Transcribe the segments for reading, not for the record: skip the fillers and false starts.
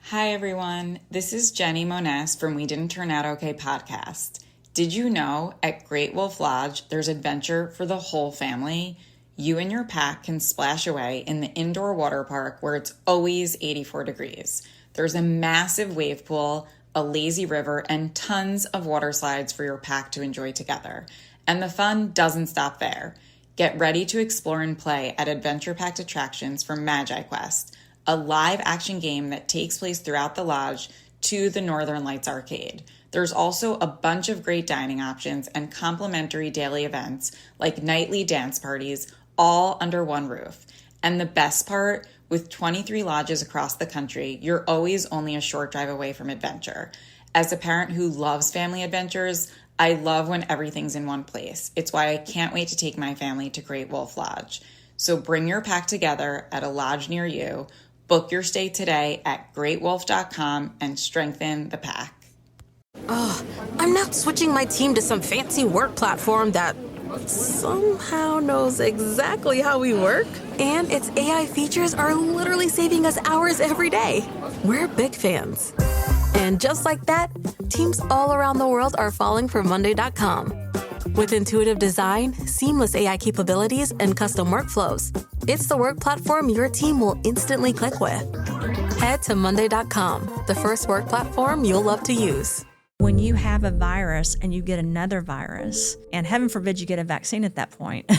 Hi, everyone. This is Jenny Moness from We Didn't Turn Out Okay podcast. Did you know at Great Wolf Lodge, there's adventure for the whole family? You and your pack can splash away in the indoor water park where it's always 84 degrees. There's a massive wave pool, a lazy river, and tons of water slides for your pack to enjoy together. And the fun doesn't stop there. Get ready to explore and play at adventure-packed attractions from Magi Quest, a live action game that takes place throughout the lodge to the Northern Lights Arcade. There's also a bunch of great dining options and complimentary daily events like nightly dance parties, all under one roof. And the best part, with 23 lodges across the country, you're always only a short drive away from adventure. As a parent who loves family adventures, I love when everything's in one place. It's why I can't wait to take my family to Great Wolf Lodge. So bring your pack together at a lodge near you. Book your stay today at greatwolf.com and strengthen the pack. Oh, I'm not switching my team to some fancy work platform that somehow knows exactly how we work. And its AI features are literally saving us hours every day. We're big fans. And just like that, teams all around the world are falling for Monday.com. With intuitive design, seamless AI capabilities, and custom workflows, it's the work platform your team will instantly click with. Head to Monday.com, the first work platform you'll love to use. When you have a virus and you get another virus, and heaven forbid you get a vaccine at that point,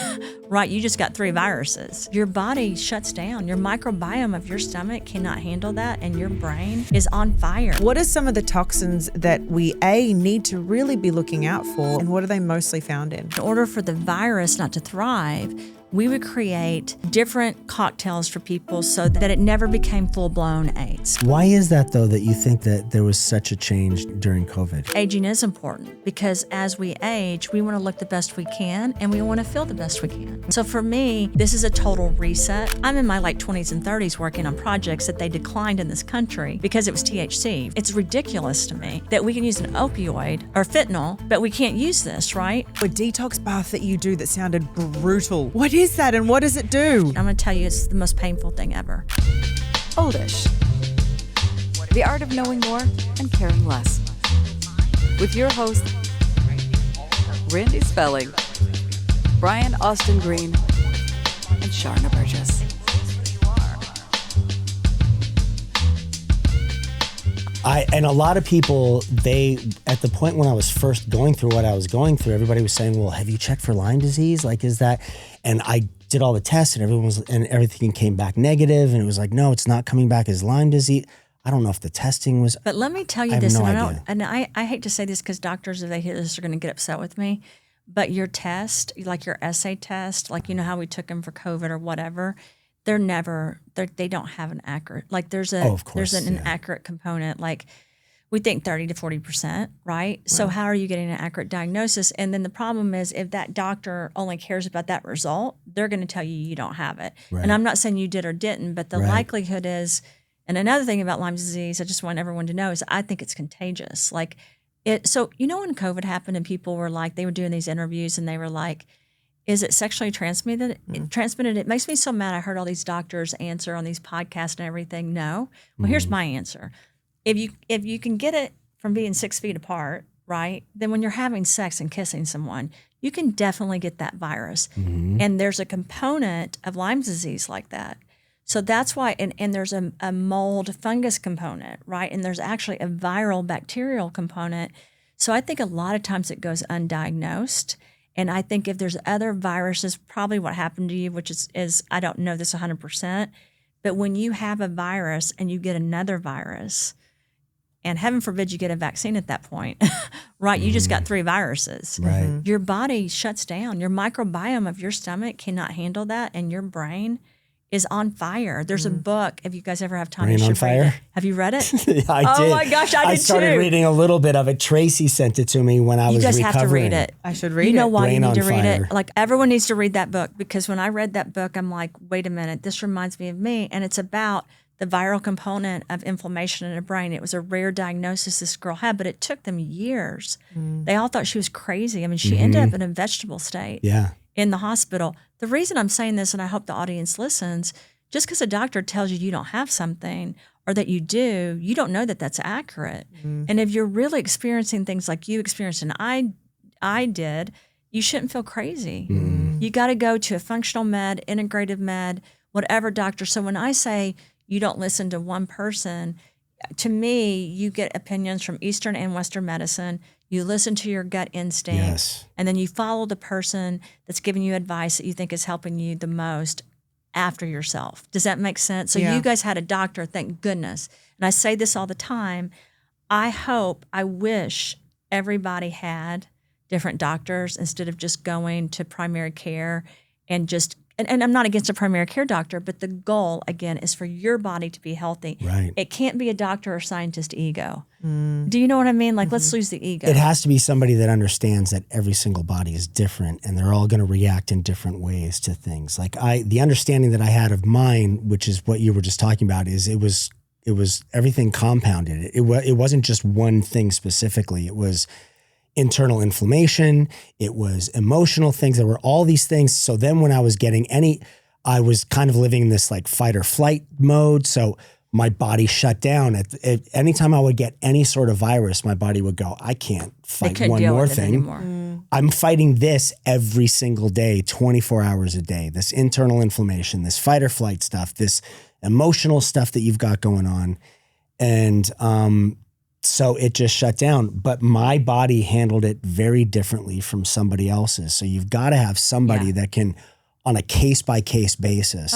right? You just got 3 viruses. Your body shuts down. Your microbiome of your stomach cannot handle that, and your brain is on fire. What are some of the toxins that we need to really be looking out for, and what are they mostly found in? In order for the virus not to thrive, we would create different cocktails for people so that it never became full-blown AIDS. Why is that, though, that you think that there was such a change during COVID? Aging is important because as we age, we want to look the best we can and we want to feel the best we can. So for me, this is a total reset. I'm in my 20s and 30s working on projects that they declined in this country because it was THC. It's ridiculous to me that we can use an opioid or fentanyl, but we can't use this, right? A detox bath that you do that sounded brutal. What is that and what does it do? I'm going to tell you, it's the most painful thing ever. Oldish. The art of knowing more and caring less. With your host, Randy Spelling, Brian Austin Green, and Sharna Burgess. And a lot of people, at the point when I was first going through what I was going through, everybody was saying, well, have you checked for Lyme disease? Is that, and I did all the tests and everything came back negative. And it was like, no, it's not coming back as Lyme disease. I don't know if the testing was. But let me tell you this, I hate to say this because doctors, if they hear this, are going to get upset with me. But your test, like your essay test, you know how we took them for COVID or whatever, they don't have an accurate, there's an accurate component. We think 30 to 40%, right? So how are you getting an accurate diagnosis? And then the problem is if that doctor only cares about that result, they're going to tell you don't have it. Right. And I'm not saying you did or didn't, but the likelihood is, and another thing about Lyme disease, I just want everyone to know is I think it's contagious. So you know when COVID happened and people were they were doing these interviews and they were like, is it sexually transmitted? Transmitted? It makes me so mad. I heard all these doctors answer on these podcasts and everything. No. Well, here's my answer. If you can get it from being 6 feet apart, right, then when you're having sex and kissing someone, you can definitely get that virus. Mm-hmm. And there's a component of Lyme disease like that. So that's why, and there's a mold fungus component, right? And there's actually a viral bacterial component. So I think a lot of times it goes undiagnosed. And I think if there's other viruses, probably what happened to you, which is I don't know this 100%, but when you have a virus and you get another virus, and heaven forbid you get a vaccine at that point, right? You just got 3 viruses. Right. Your body shuts down. Your microbiome of your stomach cannot handle that, and your brain is on fire. There's a book, if you guys ever have time, Brain you on should read Fire? it. Have you read it? Yeah, I did. Oh my gosh, I did started too. reading a little bit of it. Tracy sent it to me when I was recovering. You guys have to read it. I should read it. You know why Brain you need on to read Fire. it? Everyone needs to read that book, because when I read that book, I'm like, wait a minute, this reminds me of me. And it's about the viral component of inflammation in the brain. It was a rare diagnosis this girl had, but it took them years. They all thought she was crazy. I mean, she ended up in a vegetable state in the hospital. The reason I'm saying this, and I hope the audience listens, just because a doctor tells you don't have something, or that you do, you don't know that that's accurate. And if you're really experiencing things like you experienced and I did, you shouldn't feel crazy. You got to go to a functional med, integrative med, whatever doctor. So when I say you don't listen to one person, to me, you get opinions from Eastern and Western medicine. You listen to your gut instinct, and then you follow the person that's giving you advice that you think is helping you the most after yourself. Does that make sense? So you guys had a doctor, thank goodness. And I say this all the time. I wish everybody had different doctors instead of just going to primary care and just, and I'm not against a primary care doctor, but the goal, again, is for your body to be healthy. Right. It can't be a doctor or scientist ego. Do you know what I mean? Like, let's lose the ego. It has to be somebody that understands that every single body is different and they're all going to react in different ways to things. Like the understanding that I had of mine, which is what you were just talking about, is it was everything compounded. It wasn't just one thing specifically. It was internal inflammation. It was emotional things. There were all these things. So then when I was getting I was kind of living in this like fight or flight mode. So my body shut down. Anytime I would get any sort of virus, my body would go, I can't fight one more thing. I'm fighting this every single day, 24 hours a day, this internal inflammation, this fight or flight stuff, this emotional stuff that you've got going on. And so it just shut down. But my body handled it very differently from somebody else's. So you've got to have somebody that can, on a case-by-case basis,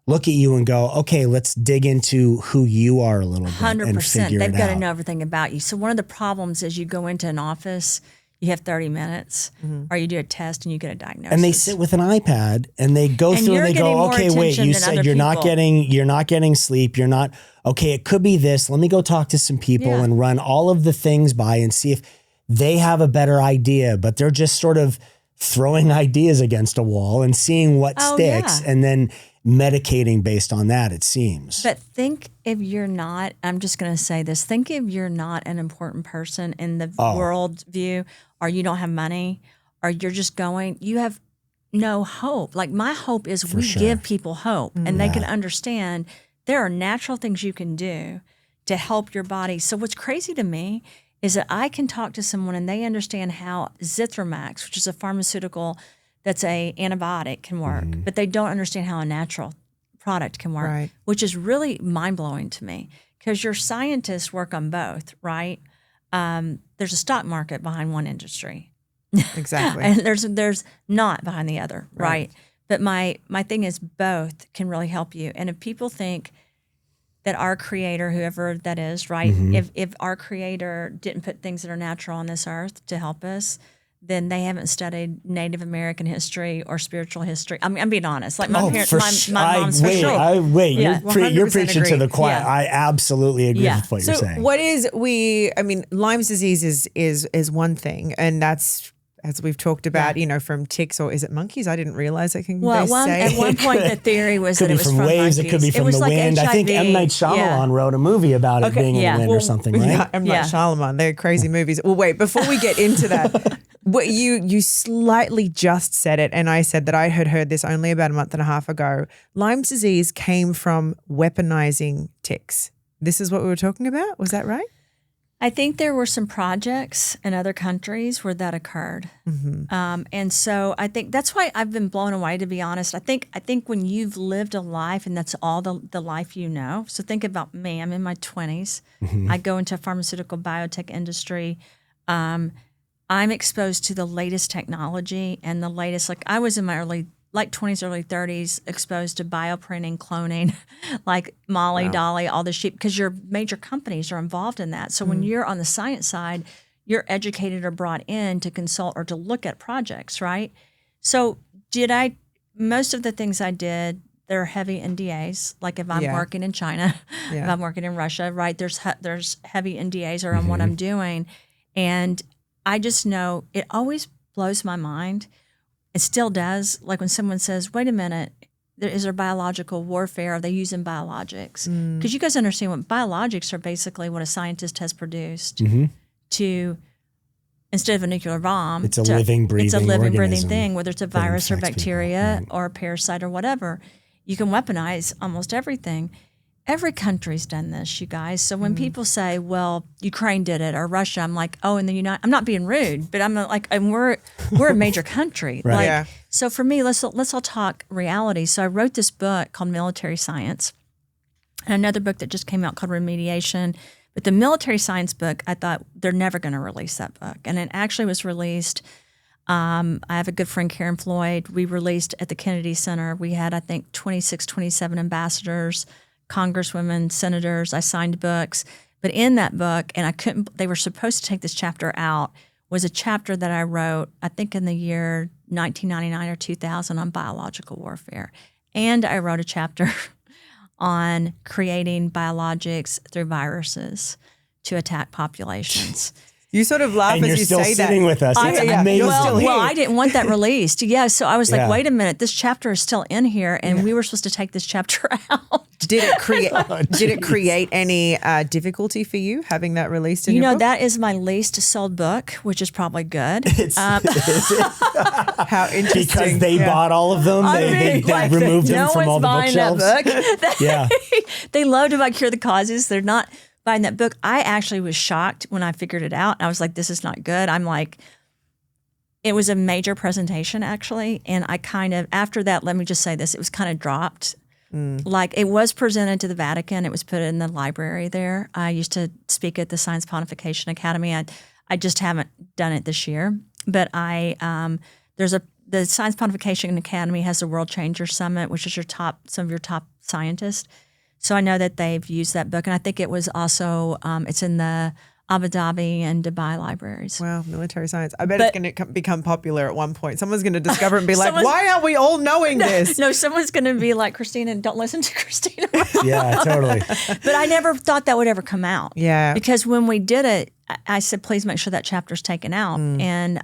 look at you and go, okay, let's dig into who you are a little bit 100%. And figure it out. They've got to know everything about you. So one of the problems is you go into an office, you have 30 minutes, or you do a test and you get a diagnosis. And they sit with an iPad and they go through and they go, okay, wait, you said you're not getting sleep. You're not, okay, it could be this. Let me go talk to some people and run all of the things by and see if they have a better idea, but they're just sort of throwing ideas against a wall and seeing what sticks and then medicating based on that, it seems. But think if you're not, I'm just going to say this, think if you're not an important person in the world view, or you don't have money, or you're just going, you have no hope. Like my hope is give people hope and they can understand there are natural things you can do to help your body. So what's crazy to me is that I can talk to someone and they understand how Zithromax, which is a pharmaceutical that's a antibiotic, can work, but they don't understand how a natural product can work, which is really mind-blowing to me because your scientists work on both, right? There's a stock market behind one industry. Exactly. And there's not behind the other, right? But my thing is both can really help you. And if people think that our creator, whoever that is, right? If our creator didn't put things that are natural on this earth to help us, then they haven't studied Native American history or spiritual history. I mean, I'm being honest. Like my parents, my mom's for sure. You're preaching to the choir. Yeah. I absolutely agree with what you're saying. What is Lyme's disease is one thing, and that's, as we've talked about, from ticks, or is it monkeys? I didn't realize it can at one point the theory was that it was from waves, monkeys. it could be from the wind. HIV. I think M. Night Shyamalan wrote a movie about it being in the wind or something, right? Yeah, M. Night Shyamalan. They're crazy movies. Well, wait, before we get into that, you slightly just said it, and I said that I had heard this only about a month and a half ago. Lyme's disease came from weaponizing ticks. This is what we were talking about? Was that right? I think there were some projects in other countries where that occurred. And so I think that's why I've been blown away, to be honest. I think when you've lived a life and that's all the life you know. So think about me. I'm in my 20s. I go into a pharmaceutical biotech industry. I'm exposed to the latest technology and the latest, like I was in my early 20s, early 30s, exposed to bioprinting, cloning, like Molly, Dolly, all the sheep, because your major companies are involved in that. So when you're on the science side, you're educated or brought in to consult or to look at projects, right? So most of the things I did, they're heavy NDAs. Like if I'm working in China, if I'm working in Russia, right? There's heavy NDAs around what I'm doing. And I just know it always blows my mind. It still does. Like when someone says, wait a minute, is there biological warfare? Are they using biologics? Because you guys understand what biologics are basically what a scientist has produced to, instead of a nuclear bomb, it's a living, breathing thing, whether it's a virus or bacteria or a parasite or whatever. You can weaponize almost everything. Every country's done this, you guys. So when people say, "Well, Ukraine did it" or Russia, I'm like, "Oh," and then I'm not being rude, but I'm like, and we're a major country. Right. Like, Yeah. so for me, let's all talk reality. So I wrote this book called Military Science, and another book that just came out called Remediation. But the military science book, I thought they're never going to release that book, and it actually was released. I have a good friend, Karen Floyd. We released at the Kennedy Center. We had, I think, 26, 27 ambassadors, congresswomen, senators. I signed books. But in that book, and they were supposed to take this chapter out, was a chapter that I wrote, I think in the year 1999 or 2000 on biological warfare. And I wrote a chapter on creating biologics through viruses to attack populations. You sort of laugh And as you're you still say sitting that. with us. It's Yeah. amazing. You're still here. Well, I didn't want that released. Yeah, so I was like, Yeah. wait a minute, this chapter is still in here, and we were supposed to take this chapter out. Did it create any difficulty for you having that released in You your know, book? that is my least sold book, which is probably good. How interesting. Because they bought all of them. They removed them from all the bookshelves. That book. Yeah. They love to cure the causes. They're not buying that book. I actually was shocked when I figured it out. I was like, this is not good. I'm like, it was a major presentation actually. And I kind of, after that, let me just say this, it was kind of dropped. Like it was presented to the Vatican. It was put in the library there. I used to speak at the Science Pontification Academy. I just haven't done it this year. But the Science Pontification Academy has the World Changer Summit, which is some of your top scientists. So I know that they've used that book, and I think it was also it's in the Abu Dhabi and Dubai libraries. Wow, military science. I bet it's going to become popular at one point. Someone's going to discover it and be like, why aren't we all knowing this? No, someone's going to be like, Christina, don't listen to Christina Rahm. Yeah, totally. But I never thought that would ever come out. Yeah. Because when we did it, I said, please make sure that chapter's taken out. And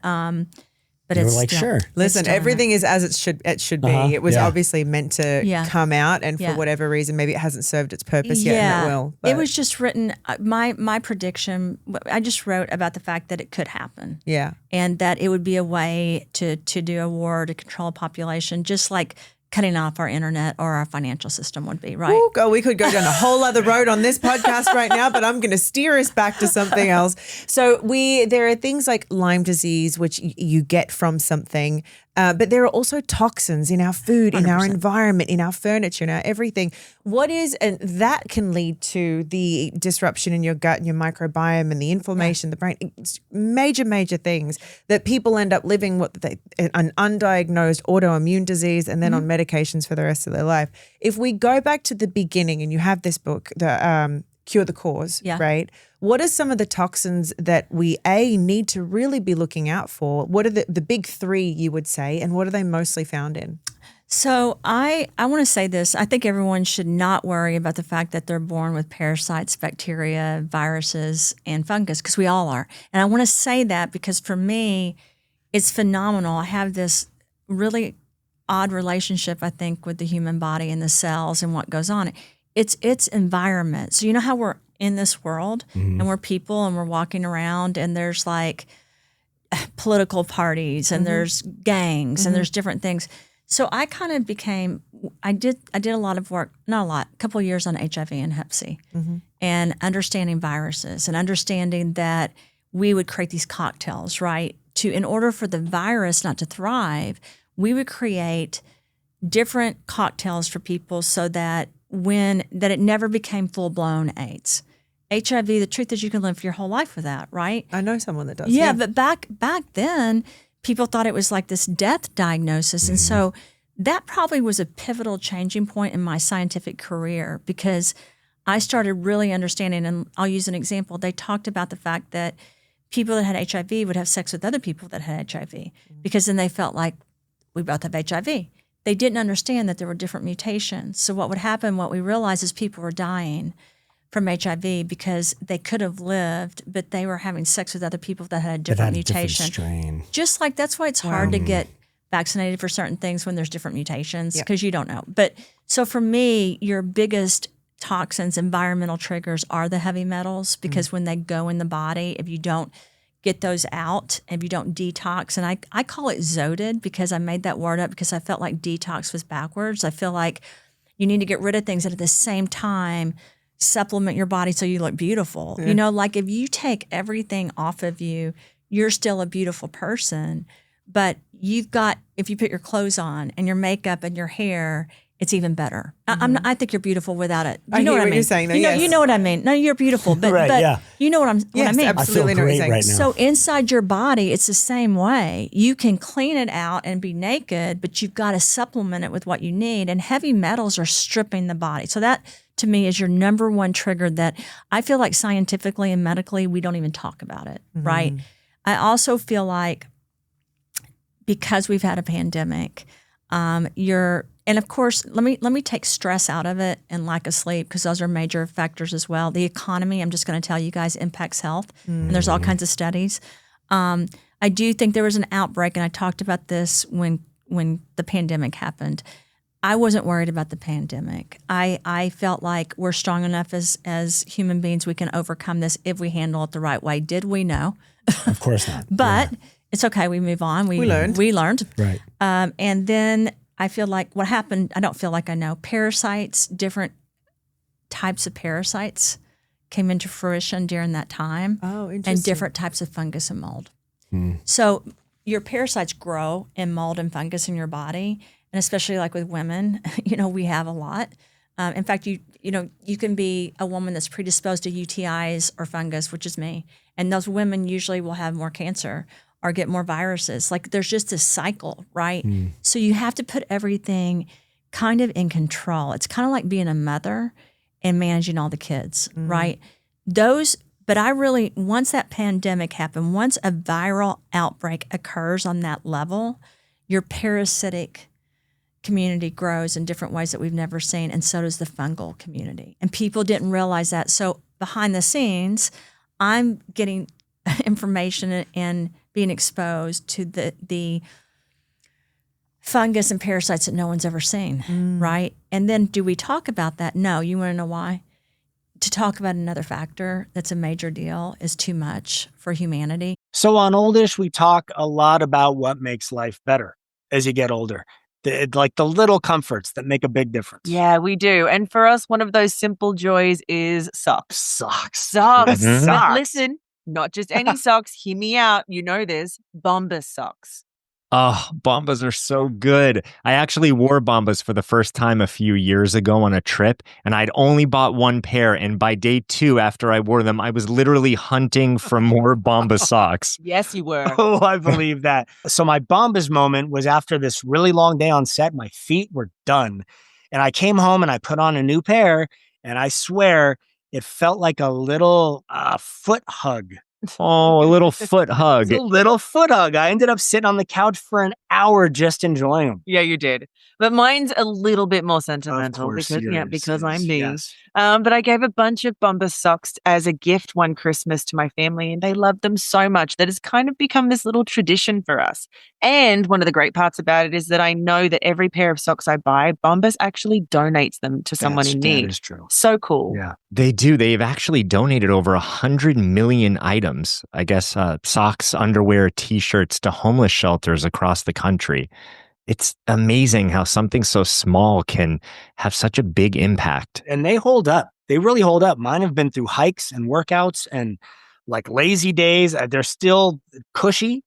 but They were it's like, still, sure. it's Listen, still in everything is as it should be. It was yeah. obviously meant to come out, and for whatever reason, maybe it hasn't served its purpose yet, and it will. It was just written. My prediction. I just wrote about the fact that it could happen. Yeah. And that it would be a way to do a war to control a population, just like cutting off our internet or our financial system would be, right? Ooh, we could go down a whole other road on this podcast right now, but I'm going to steer us back to something else. So there are things like Lyme disease, which you get from something, but there are also toxins in our food, in our environment, in our furniture, in our everything. And that can lead to the disruption in your gut and your microbiome and the inflammation, the brain. It's major, major things that people end up living an undiagnosed autoimmune disease and then on medications for the rest of their life. If we go back to the beginning, and you have this book, the Cure the Cause, right? What are some of the toxins that we need to really be looking out for? What are the big three, you would say, and what are they mostly found in? So I want to say this. I think everyone should not worry about the fact that they're born with parasites, bacteria, viruses, and fungus, because we all are. And I want to say that because for me, it's phenomenal. I have this really odd relationship, I think, with the human body and the cells and what goes on. It's environment. So you know how we're in this world and we're people and we're walking around and there's like political parties and there's gangs and there's different things. So I kind of I did a lot of work, not a lot, a couple of years on HIV and Hep C and understanding viruses and understanding that we would create these cocktails, right? In order for the virus not to thrive, we would create different cocktails for people so that it never became full-blown AIDS. HIV, the truth is you can live your whole life with that, right? I know someone that does. Yeah, but back then, people thought it was like this death diagnosis. And so that probably was a pivotal changing point in my scientific career because I started really understanding, and I'll use an example. They talked about the fact that people that had HIV would have sex with other people that had HIV because then they felt like we both have HIV. They didn't understand that there were different mutations. So what would happen, what we realized is people were dying from HIV because they could have lived, but they were having sex with other people that had a different mutation. Strain. Just like that's why it's hard to get vaccinated for certain things when there's different mutations because you don't know. But so for me, your biggest toxins, environmental triggers are the heavy metals because when they go in the body, if you don't get those out, if you don't detox, and I call it zoded because I made that word up because I felt like detox was backwards. I feel like You need to get rid of things and at the same time supplement your body so you look beautiful. You know, like if you take everything off of you, you're still a beautiful person, but if you put your clothes on and your makeup and your hair, it's even better. I think you're beautiful without it. I hear what you're saying, though, You know what I mean. No, you're beautiful, but, you know what I mean. Absolutely. I feel great right now. So inside your body, it's the same way. You can clean it out and be naked, but you've got to supplement it with what you need. And heavy metals are stripping the body. So that, to me, is your number one trigger that I feel like scientifically and medically, we don't even talk about it, right? I also feel like because we've had a pandemic, and of course, let me take stress out of it and lack of sleep, because those are major factors as well. The economy, I'm just going to tell you guys, impacts health, and there's all kinds of studies. I do think there was an outbreak, and I talked about this when the pandemic happened. I wasn't worried about the pandemic. I felt like we're strong enough as human beings, we can overcome this if we handle it the right way. Did we? No. Of course not. But it's okay. We move on. We learned. Right. And then I feel like what happened, I don't feel like I know. Parasites, different types of parasites came into fruition during that time. Oh, interesting. And different types of fungus and mold. So your parasites grow in mold and fungus in your body. And especially like with women, we have a lot. In fact, you can be a woman that's predisposed to UTIs or fungus, which is me. And those women usually will have more cancer or get more viruses. Like there's just this cycle, right? So you have to put everything kind of in control. It's kind of like being a mother and managing all the kids, right? But once that pandemic happened, once a viral outbreak occurs on that level, your parasitic community grows in different ways that we've never seen, and so does the fungal community. And people didn't realize that. So behind the scenes, I'm getting information and being exposed to the fungus and parasites that no one's ever seen, right? And then do we talk about that? No. You want to know why? To talk about another factor that's a major deal is too much for humanity. So on Oldish, we talk a lot about what makes life better as you get older. Like the little comforts that make a big difference. Yeah, we do. And for us, one of those simple joys is socks. Socks. But listen, not just any socks. Hear me out. You know this. Bombas socks. Oh, Bombas are so good. I actually wore Bombas for the first time a few years ago on a trip, and I'd only bought one pair. And by day 2 after I wore them, I was literally hunting for more Bombas socks. Yes, you were. Oh, I believe that. So my Bombas moment was after this really long day on set. My feet were done. And I came home and I put on a new pair, and I swear it felt like a little foot hug. Oh, a little foot hug. A little foot hug. I ended up sitting on the couch for an hour just enjoying them. Yeah, you did. But mine's a little bit more sentimental because I'm me. Yes. But I gave a bunch of Bombas socks as a gift one Christmas to my family, and they loved them so much that it's kind of become this little tradition for us. And one of the great parts about it is that I know that every pair of socks I buy, Bombas actually donates them to someone in need. That is true. So cool. Yeah. They do. They've actually donated over 100 million items, I guess, socks, underwear, T-shirts to homeless shelters across the country. It's amazing how something so small can have such a big impact. And they hold up. They really hold up. Mine have been through hikes and workouts and like lazy days. They're still cushy.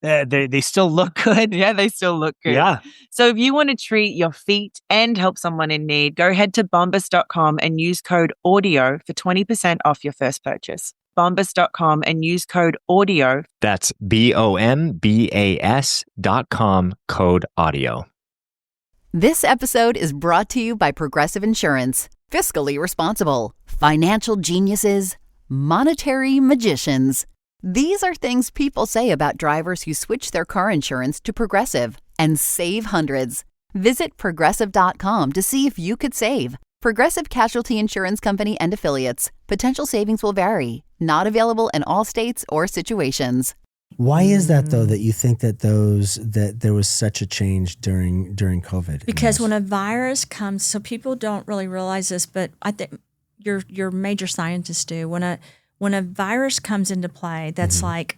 They still look good. Yeah, they still look good. Yeah. So if you want to treat your feet and help someone in need, go head to bombas.com and use code AUDIO for 20% off your first purchase. Bombas.com and use code AUDIO. That's BOMBAS.com, code AUDIO. This episode is brought to you by Progressive Insurance. Fiscally responsible, financial geniuses, monetary magicians. These are things people say about drivers who switch their car insurance to Progressive and save hundreds. Visit Progressive.com to see if you could save. Progressive Casualty Insurance Company and Affiliates. Potential savings will vary. Not available in all states or situations. Why is that though, that you think that there was such a change during COVID? Because when a virus comes, so people don't really realize this, but I think your major scientists do. When a virus comes into play, that's like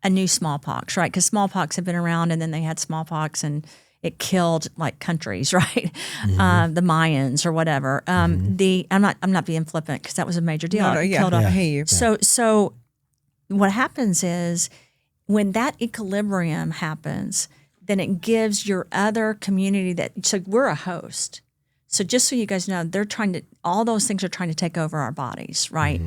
a new smallpox, right? Because smallpox had been around, and then they had smallpox, and it killed like countries, right? The Mayans or whatever. I'm not being flippant because that was a major deal. No, It yeah, killed I hear you. So what happens is when that equilibrium happens, then it gives your other community so we're a host. So just so you guys know, all those things are trying to take over our bodies, right?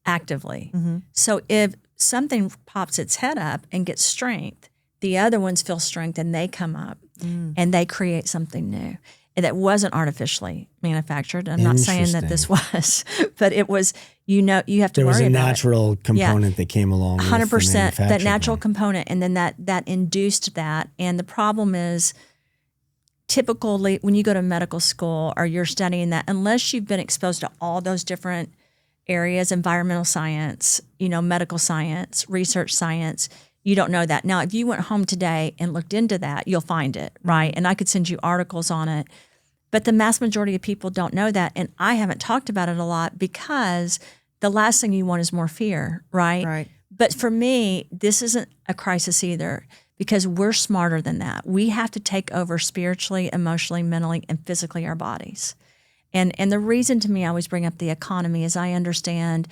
Actively. So if something pops its head up and gets strength, the other ones feel strength and they come up and they create something new. And that wasn't artificially manufactured. I'm not saying that this was, but it was, you have to worry about it. There was a natural component that came along. 100%, that natural component. And then that induced that. And the problem is, typically when you go to medical school or you're studying that, unless you've been exposed to all those different areas, environmental science, medical science, research science, you don't know that. Now, if you went home today and looked into that, you'll find it, right? And I could send you articles on it. But the mass majority of people don't know that. And I haven't talked about it a lot because the last thing you want is more fear, right? Right. But for me, this isn't a crisis either because we're smarter than that. We have to take over spiritually, emotionally, mentally, and physically our bodies. And the reason to me I always bring up the economy is I understand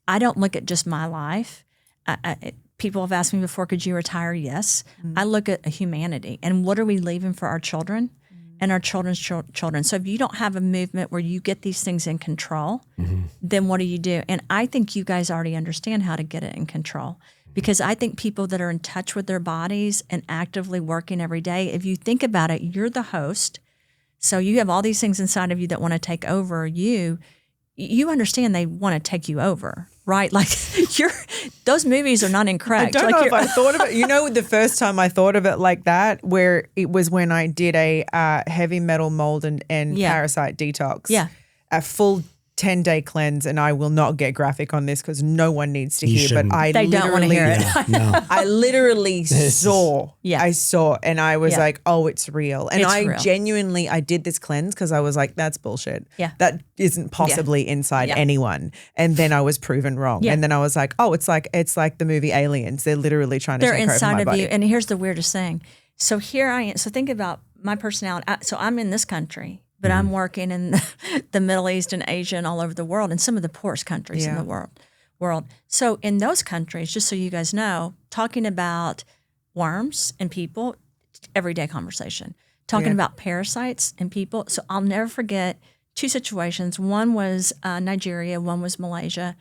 I don't look at just my life. People have asked me before, could you retire? Yes. I look at humanity and what are we leaving for our children and our children's children. So if you don't have a movement where you get these things in control, then what do you do? And I think you guys already understand how to get it in control because I think people that are in touch with their bodies and actively working every day, if you think about it, you're the host. So you have all these things inside of you that want to take over you. You understand they want to take you over, right? Like those movies are not incorrect. I don't know if I thought of it. The first time I thought of it like that, where it was when I did a heavy metal mold and parasite detox. Yeah. A full 10-day cleanse, and I will not get graphic on this because no one needs to hear, but they don't want to hear it. I literally saw, and I was like, oh, it's real. And It's real. I did this cleanse because I was like, that's bullshit. Yeah. That isn't possibly inside anyone. And then I was proven wrong. Yeah. And then I was like, oh, it's like the movie Aliens. They're literally trying to take over my body. They're inside of you. And here's the weirdest thing. So here I am. So think about my personality. So I'm in this country, but I'm working in the Middle East and Asia and all over the world and some of the poorest countries in the world. So in those countries, just so you guys know, talking about worms and people, everyday conversation. Talking about parasites and people. So I'll never forget two situations. One was Nigeria, one was Malaysia,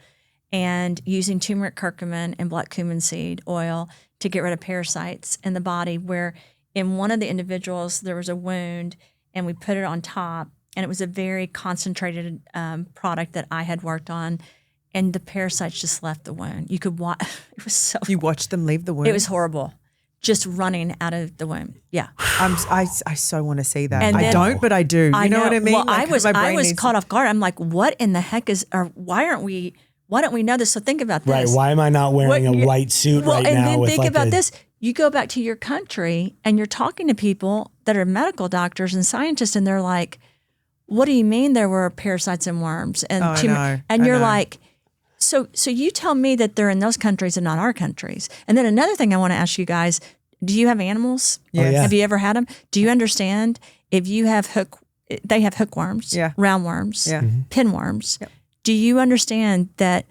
and using turmeric curcumin and black cumin seed oil to get rid of parasites in the body, where in one of the individuals there was a wound and we put it on top, and it was a very concentrated product that I had worked on, and the parasites just left the wound. You could watch. It was so. You watched them leave the wound? It was horrible. Just running out of the womb. Yeah. I so want to see that. And I don't, but I do. You know what I mean? Well, like, I was caught off guard. I'm like, what in the heck why don't we know this? So think about this. Right. Why am I not wearing a white suit right now? And then with think like about this. You go back to your country and you're talking to people that are medical doctors and scientists, and they're like, what do you mean there were parasites and worms? And you're like, so you tell me that they're in those countries and not our countries. And then another thing I want to ask you guys, do you have animals? Yes. Have you ever had them? Do you understand if you have they have hookworms, roundworms, pinworms. Yep. Do you understand that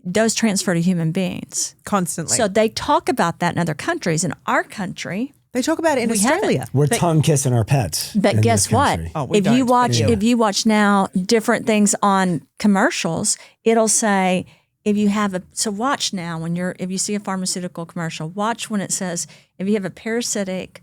those transfer to human beings? Constantly. So they talk about that in other countries. In our country, they talk about it in Australia. We're tongue kissing our pets. But guess what? If you watch now different things on commercials, it'll say watch now if you see a pharmaceutical commercial, watch when it says if you have a parasitic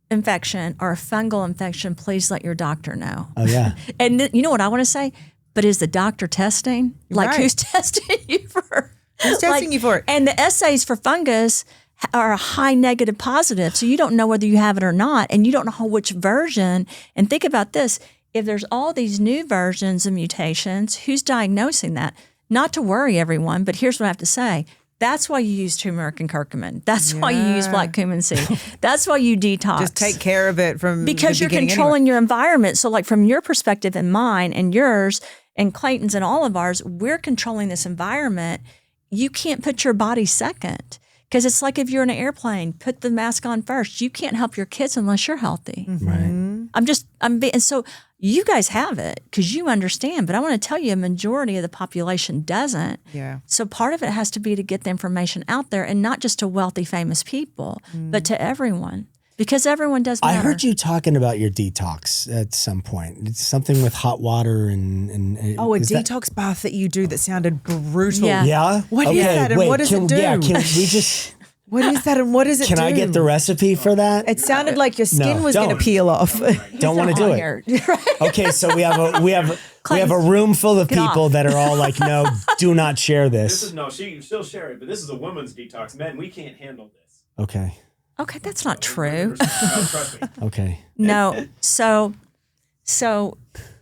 infection or a fungal infection, please let your doctor know. Oh yeah. And you know what I want to say? But is the doctor testing? Who's testing you for? Who's testing you for it? And the assays for fungus are a high negative positive. So you don't know whether you have it or not. And you don't know which version. And think about this. If there's all these new versions of mutations, who's diagnosing that? Not to worry everyone, but here's what I have to say. That's why you use turmeric and curcumin. That's why you use black cumin seed. That's why you detox. Just take care of it because you're controlling your environment. So like from your perspective and mine and yours and Clayton's and all of ours, we're controlling this environment. You can't put your body second Because it's like if you're in an airplane, put the mask on first. You can't help your kids unless you're healthy. Right. And so you guys have it because you understand, but I want to tell you a majority of the population doesn't. Yeah. So part of it has to be to get the information out there and not just to wealthy, famous people, but to everyone. Because everyone does matter. I heard you talking about your detox at some point. It's something with hot water and a detox bath that you do that sounded brutal. Yeah. Yeah? What is that and what does it do? Yeah, can we just... What is that and what does it do? Can I get the recipe for that? It sounded like your skin was going don't. to peel off. Don't want to do it. Okay, so we have a room full of people that are all like, no, do not share this. She still share it, but this is a woman's detox. Men, we can't handle this. Okay. Okay, that's not true. Trust me. Okay. No. So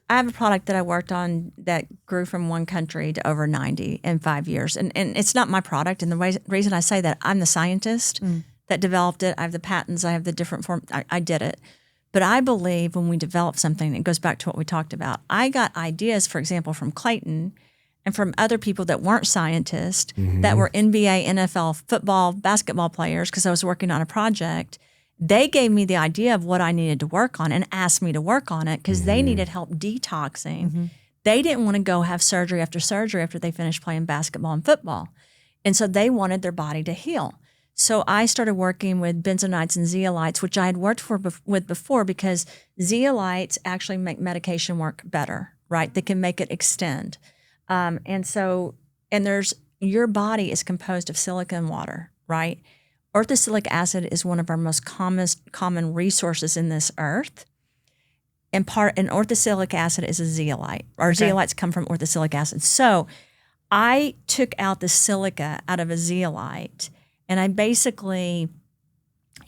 I have a product that I worked on that grew from one country to over 90 in 5 years. And it's not my product. And the reason I say that, I'm the scientist that developed it. I have the patents. I have the different form. I did it. But I believe when we develop something, it goes back to what we talked about. I got ideas, for example, from Clayton and from other people that weren't scientists, that were NBA, NFL, football, basketball players, because I was working on a project. They gave me the idea of what I needed to work on and asked me to work on it because they needed help detoxing. They didn't want to go have surgery after they finished playing basketball and football. And so they wanted their body to heal. So I started working with benzonides and zeolites, which I had worked with before because zeolites actually make medication work better, right? They can make it extend. Your body is composed of silica and water, right? Orthosilic acid is one of our most common resources in this earth. And orthosilic acid is a zeolite. Our zeolites come from orthosilic acid. So I took out the silica out of a zeolite, and I basically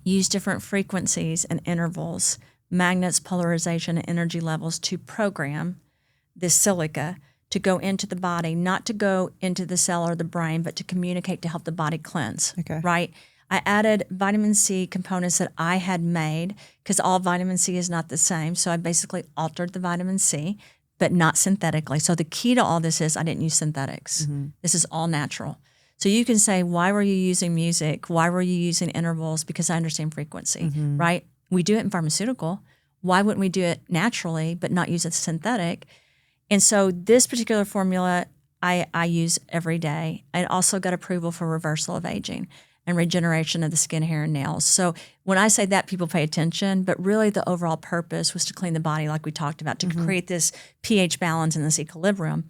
used different frequencies and intervals, magnets, polarization, and energy levels to program this silica to go into the body, not to go into the cell or the brain, but to communicate to help the body cleanse, right? I added vitamin C components that I had made because all vitamin C is not the same. So I basically altered the vitamin C, but not synthetically. So the key to all this is I didn't use synthetics. This is all natural. So you can say, why were you using music? Why were you using intervals? Because I understand frequency, right? We do it in pharmaceutical. Why wouldn't we do it naturally but not use a synthetic? And so this particular formula I use every day. I also got approval for reversal of aging and regeneration of the skin, hair, and nails. So when I say that, people pay attention, but really the overall purpose was to clean the body like we talked about, to create this pH balance and this equilibrium.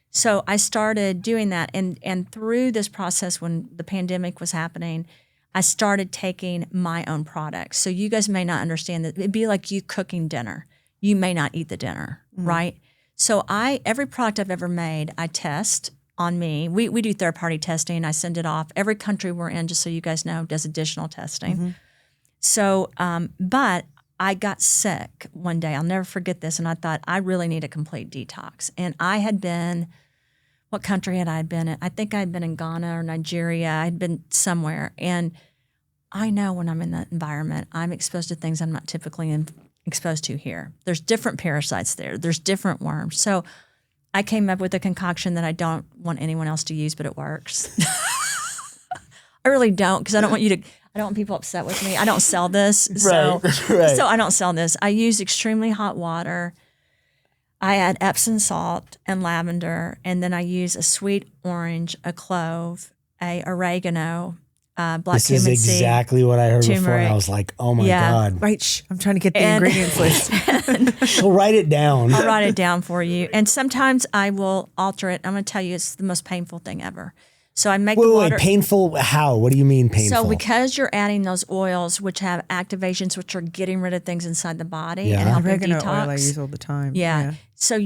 So I started doing that. And through this process, when the pandemic was happening, I started taking my own products. So you guys may not understand that. It'd be like you cooking dinner. You may not eat the dinner, right? So every product I've ever made, I test on me. We do third-party testing. I send it off. Every country we're in, just so you guys know, does additional testing. So, but I got sick one day. I'll never forget this. And I thought, I really need a complete detox. And I had been, what country had I been in? I think I had been in Ghana or Nigeria. I had been somewhere. And I know when I'm in that environment, I'm exposed to things I'm not typically exposed to here. There's different parasites there. There's different worms. So I came up with a concoction that I don't want anyone else to use, but it works. I really don't, because I don't want people upset with me. I don't sell this. So I don't sell this. I use extremely hot water. I add Epsom salt and lavender, and then I use a sweet orange, a clove, a oregano, black cumin seed. This is exactly what I heard before, and I was like, oh my God. Right, I'm trying to get the ingredients list. She'll write it down. I'll write it down for you. And sometimes I will alter it. I'm going to tell you, it's the most painful thing ever. So I make the water. Wait, painful how? What do you mean painful? So because you're adding those oils, which have activations, which are getting rid of things inside the body and helping oregano detox. oil I use all the time. Yeah. So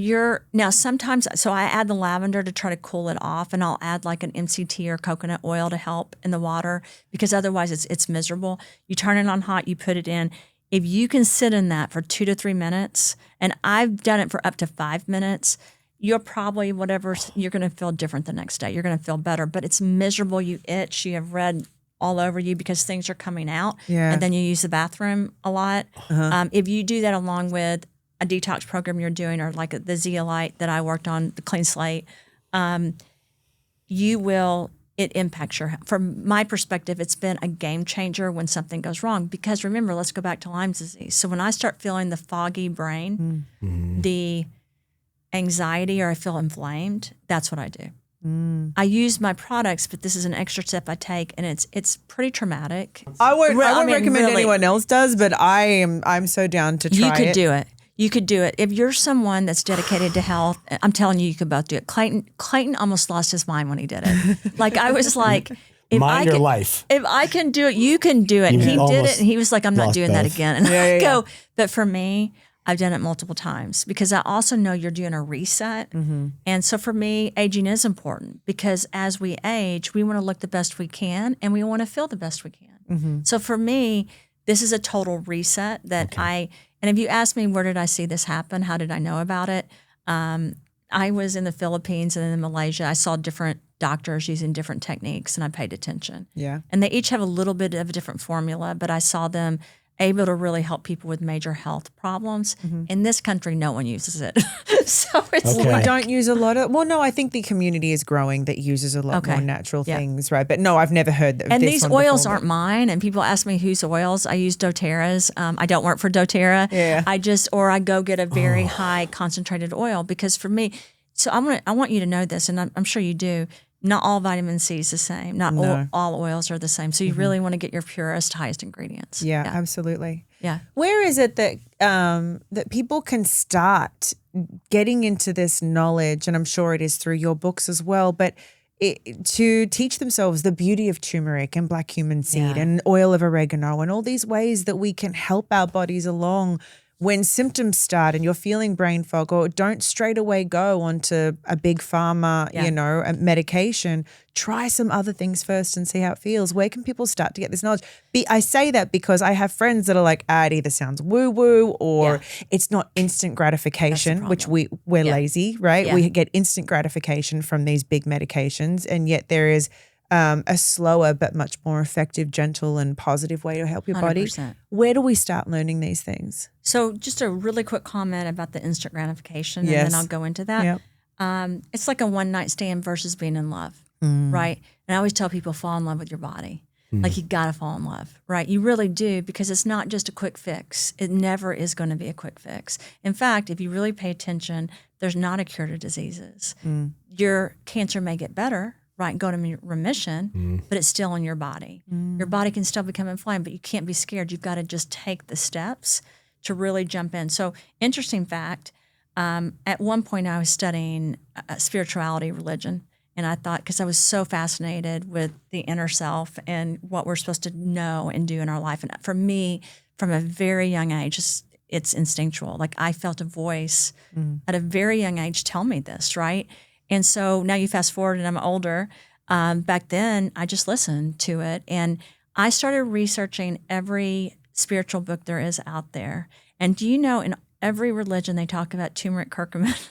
sometimes I add the lavender to try to cool it off, and I'll add like an MCT or coconut oil to help in the water, because otherwise it's miserable. You turn it on hot, you put it in. If you can sit in that for 2 to 3 minutes, and I've done it for up to 5 minutes, you're probably you're going to feel different the next day. You're going to feel better, but it's miserable. You itch, you have red all over you because things are coming out. Yeah. And then you use the bathroom a lot. If you do that along with a detox program you're doing, or like the zeolite that I worked on, the clean slate, you will it impacts your health. From my perspective, it's been a game changer when something goes wrong. Because remember, let's go back to Lyme disease. So when I start feeling the foggy brain, the anxiety, or I feel inflamed, that's what I do. I use my products, but this is an extra step I take, and it's pretty traumatic. I won't recommend really, anyone else does, but I'm so down to try it. You could do it. You could do it. If you're someone that's dedicated to health, I'm telling you, you could both do it. Clayton almost lost his mind when he did it. Like, I was like, if I can do it, you can do it. And he did it, and he was like, I'm not doing that again. And I go, but for me, I've done it multiple times because I also know you're doing a reset. And so for me, aging is important because as we age, we want to look the best we can and we want to feel the best we can. So for me, this is a total reset that and if you ask me, where did I see this happen? How did I know about it? I was in the Philippines and then in Malaysia. I saw different doctors using different techniques and I paid attention. Yeah. And they each have a little bit of a different formula, but I saw them able to really help people with major health problems. In this country, no one uses it. So it's we don't use a lot of, I think the community is growing that uses a lot more natural things, right? But no, I've never heard that. And these oils aren't mine. And people ask me whose oils. I use doTERRA's. I don't work for doTERRA. Yeah. I go get a very high concentrated oil because for me, so I want you to know this, and I'm sure you do. Not all vitamin C is the same. Not all oils are the same. So you really want to get your purest, highest ingredients. Yeah, absolutely. Yeah. Where is it that that people can start getting into this knowledge? And I'm sure it is through your books as well. But to teach themselves the beauty of turmeric and black cumin seed and oil of oregano and all these ways that we can help our bodies along when symptoms start and you're feeling brain fog, or don't straight away go onto a big pharma, a medication. Try some other things first and see how it feels. Where can people start to get this knowledge? I say that because I have friends that are like, it either sounds woo-woo or it's not instant gratification, which we're lazy, right? Yeah. We get instant gratification from these big medications, and yet there is a slower but much more effective, gentle and positive way to help your 100%. Body. Where do we start learning these things? So just a really quick comment about the instant gratification, and then I'll go into that. Yep. It's like a one-night stand versus being in love, right? And I always tell people, fall in love with your body. Like, you got to fall in love, right? You really do, because it's not just a quick fix. It never is going to be a quick fix. In fact, if you really pay attention, there's not a cure to diseases. Your cancer may get better, right, go to remission, but it's still in your body. Your body can still become inflamed, but you can't be scared. You've got to just take the steps to really jump in. So, interesting fact, at one point I was studying spirituality, religion, and I thought, because I was so fascinated with the inner self and what we're supposed to know and do in our life. And for me, from a very young age, it's instinctual. Like, I felt a voice at a very young age tell me this, right? And so now you fast forward and I'm older. Back then, I just listened to it. And I started researching every spiritual book there is out there. And do you know, in every religion, they talk about turmeric, curcumin,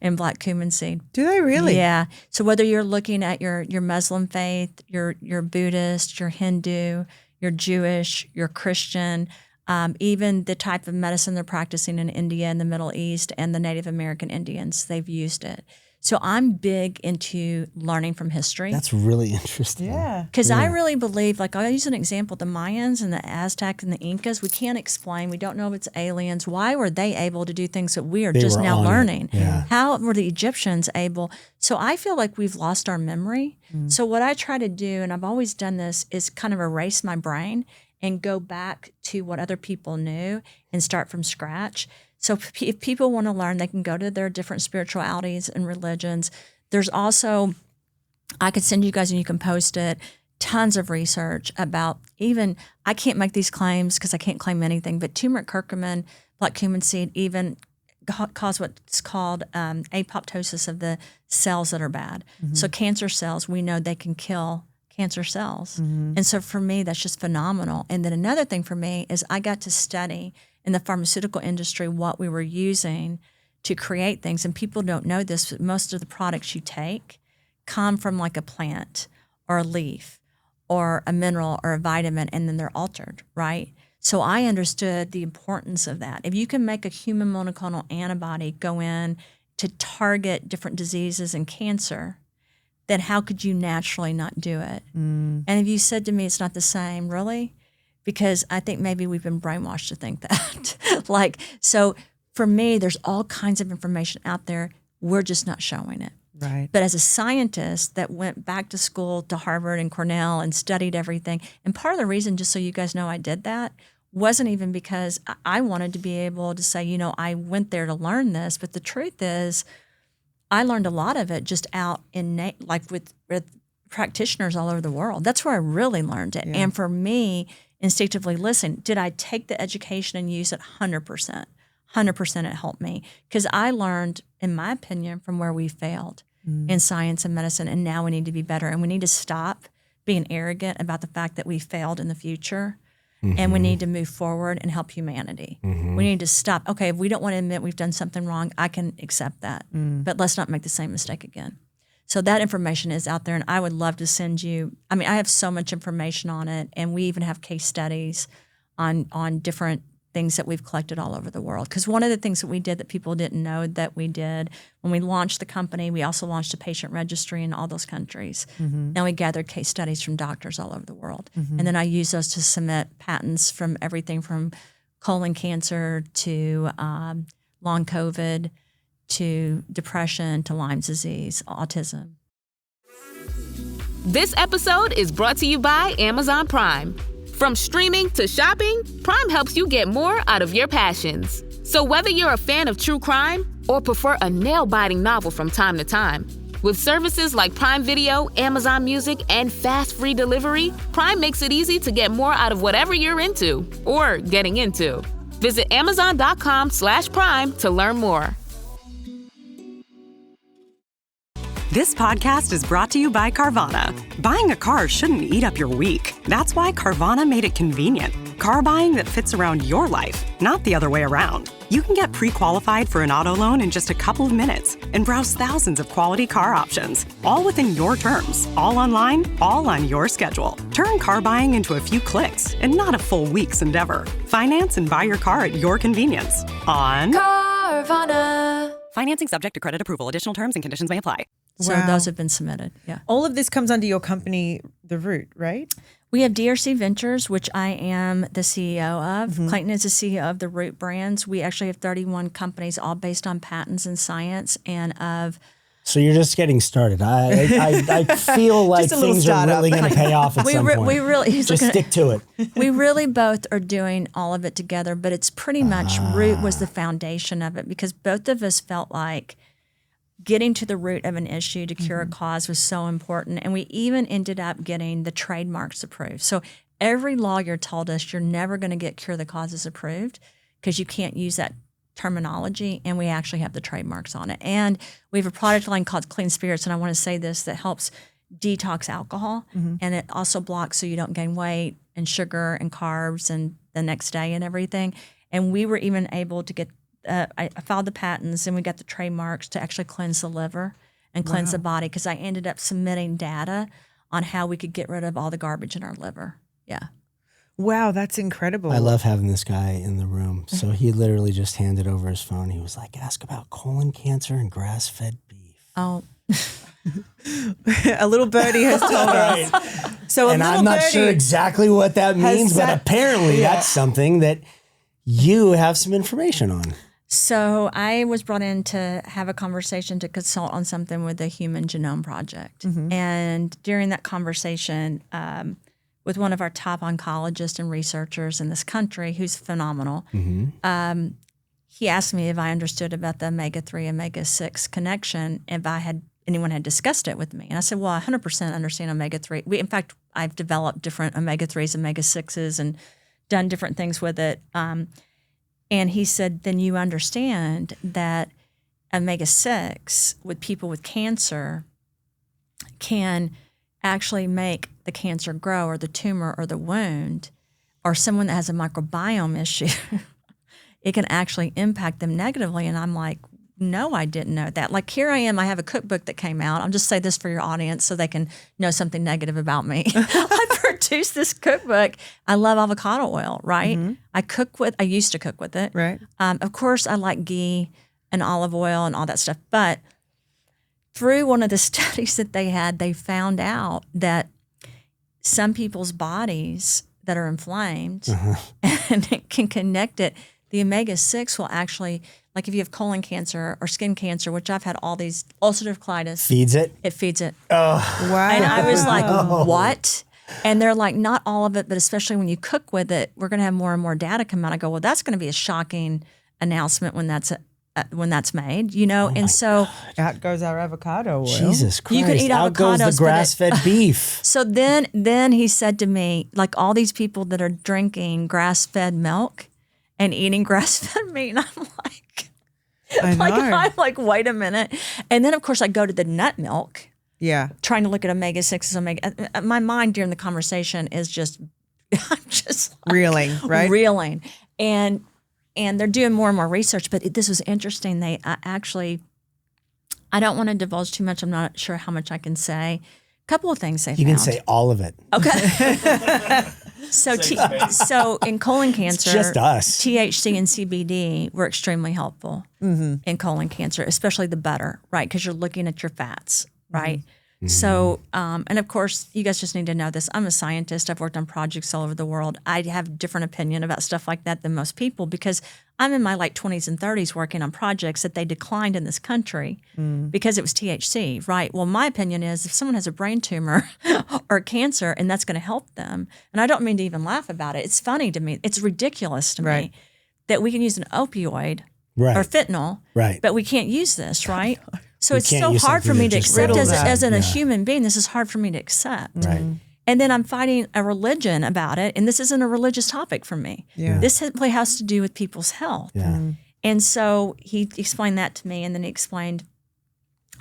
and black cumin seed. Do they really? Yeah. So whether you're looking at your Muslim faith, your Buddhist, your Hindu, your Jewish, your Christian, even the type of medicine they're practicing in India and the Middle East and the Native American Indians, they've used it. So I'm big into learning from history. That's really interesting. Yeah. Because I really believe, like, I'll use an example, the Mayans and the Aztecs and the Incas, we can't explain. We don't know if it's aliens. Why were they able to do things that we are just now learning? Yeah. How were the Egyptians able? So I feel like we've lost our memory. So what I try to do, and I've always done this, is kind of erase my brain and go back to what other people knew and start from scratch. So if people want to learn, they can go to their different spiritualities and religions. There's also, I could send you guys and you can post it, tons of research about even, I can't make these claims because I can't claim anything, but turmeric, curcumin, black cumin seed even cause what's called apoptosis of the cells that are bad. So cancer cells, we know they can kill cancer cells. And so for me, that's just phenomenal. And then another thing for me is I got to study in the pharmaceutical industry what we were using to create things. And people don't know this, but most of the products you take come from like a plant or a leaf or a mineral or a vitamin, and then they're altered, right? So I understood the importance of that. If you can make a human monoclonal antibody go in to target different diseases and cancer, then how could you naturally not do it? And if you said to me it's not the same, really? Because I think maybe we've been brainwashed to think that. So for me, there's all kinds of information out there. We're just not showing it. Right. But as a scientist that went back to school to Harvard and Cornell and studied everything, and part of the reason, just so you guys know I did that, wasn't even because I wanted to be able to say, I went there to learn this. But the truth is, I learned a lot of it just out in with practitioners all over the world. That's where I really learned it. Yeah. And for me, instinctively listen, did I take the education and use it 100%? 100% it helped me because I learned, in my opinion, from where we failed in science and medicine, and now we need to be better. And we need to stop being arrogant about the fact that we failed in the future, and we need to move forward and help humanity. We need to stop. Okay, if we don't want to admit we've done something wrong, I can accept that, but let's not make the same mistake again. So that information is out there, and I would love to send you. I mean, I have so much information on it, and we even have case studies on different things that we've collected all over the world. Because one of the things that we did that people didn't know that we did, when we launched the company, we also launched a patient registry in all those countries. And we gathered case studies from doctors all over the world. And then I used those to submit patents from everything from colon cancer to long COVID to depression to Lyme disease, autism. This episode is brought to you by Amazon Prime. From streaming to shopping, Prime helps you get more out of your passions. So whether you're a fan of true crime or prefer a nail-biting novel from time to time, with services like Prime Video, Amazon Music, and fast free delivery, Prime makes it easy to get more out of whatever you're into or getting into. Visit Amazon.com/Prime to learn more. This podcast is brought to you by Carvana. Buying a car shouldn't eat up your week. That's why Carvana made it convenient. Car buying that fits around your life, not the other way around. You can get pre-qualified for an auto loan in just a couple of minutes and browse thousands of quality car options, all within your terms, all online, all on your schedule. Turn car buying into a few clicks and not a full week's endeavor. Finance and buy your car at your convenience on Carvana. Financing subject to credit approval. Additional terms and conditions may apply. So those have been submitted. Yeah. All of this comes under your company, The Root, right? We have DRC Ventures, which I am the CEO of. Clayton is the CEO of the Root Brands. We actually have 31 companies, all based on patents and science and of. So you're just getting started. I feel like things are really going to pay off at some point. We really just stick to it. We really both are doing all of it together, but it's pretty much Root was the foundation of it because both of us felt like getting to the root of an issue to cure a cause was so important. And we even ended up getting the trademarks approved. So every lawyer told us you're never going to get cure the causes approved because you can't use that terminology. And we actually have the trademarks on it. And we have a product line called Clean Spirits. And I want to say this, that helps detox alcohol. And it also blocks so you don't gain weight and sugar and carbs and the next day and everything. And we were even able to get I filed the patents and we got the trademarks to actually cleanse the liver and cleanse the body because I ended up submitting data on how we could get rid of all the garbage in our liver. Yeah. Wow, that's incredible. I love having this guy in the room. So he literally just handed over his phone. He was like, ask about colon cancer and grass-fed beef. Oh. A little birdie has told us. So and I'm not sure exactly what that means, but apparently that's something that you have some information on. So I was brought in to have a conversation to consult on something with the Human Genome Project. And during that conversation with one of our top oncologists and researchers in this country, who's phenomenal, he asked me if I understood about the omega-3, omega-6 connection, if anyone had discussed it with me. And I said, well, I 100% understand omega-3. In fact, I've developed different omega-3s, omega-6s, and done different things with it. And he said, then you understand that omega-6 with people with cancer can actually make the cancer grow or the tumor or the wound or someone that has a microbiome issue, it can actually impact them negatively. And I'm like, no, I didn't know that. Like here I am, I have a cookbook that came out. I'll just say this for your audience so they can know something negative about me. I produced this cookbook. I love avocado oil, right? I used to cook with it. Right. Of course, I like ghee and olive oil and all that stuff. But through one of the studies that they had, they found out that some people's bodies that are inflamed and it can connect it. The omega-6 will actually, like if you have colon cancer or skin cancer, which I've had all these ulcerative colitis. Feeds it? It feeds it. Oh. Wow. And I was like, what? And they're like, not all of it, but especially when you cook with it, we're going to have more and more data come out. I go, well, that's going to be a shocking announcement when that's made, you know? And so out goes our avocado oil. Jesus Christ. you could eat out avocados, goes the grass-fed beef. So then he said to me, like all these people that are drinking grass-fed milk and eating grass-fed meat, and I'm like, I know. I'm like, wait a minute. And then of course I go to the nut milk. Yeah. Trying to look at omega-6s, my mind during the conversation is just, I'm just like, reeling. And they're doing more and more research, but this was interesting. They actually, I don't want to divulge too much. I'm not sure how much I can say. A couple of things they found. You can say all of it. Okay. So in colon cancer, It's just us. THC and CBD were extremely helpful in colon cancer, especially the butter, right? Because you're looking at your fats, right? So, and of course, you guys just need to know this. I'm a scientist. I've worked on projects all over the world. I have a different opinion about stuff like that than most people because I'm in my like 20s and 30s working on projects that they declined in this country because it was THC, right? Well, my opinion is if someone has a brain tumor or cancer and that's going to help them, and I don't mean to even laugh about it. It's funny to me. It's ridiculous to me that we can use an opioid or fentanyl, but we can't use this, right? So it's so hard for me to accept as a human being. This is hard for me to accept. Right. And then I'm fighting a religion about it. And this isn't a religious topic for me. Yeah. This simply has to do with people's health. Yeah. And so he explained that to me. And then he explained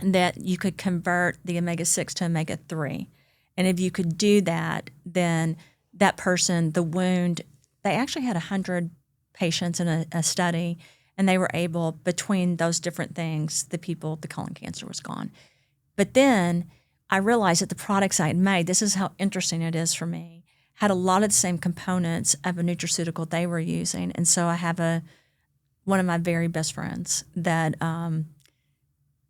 that you could convert the omega-6 to omega-3. And if you could do that, then that person, the wound, they actually had 100 patients in a study. And they were able, between those different things, the colon cancer was gone. But then I realized that the products I had made, this is how interesting it is for me, had a lot of the same components of a nutraceutical they were using. And so I have one of my very best friends that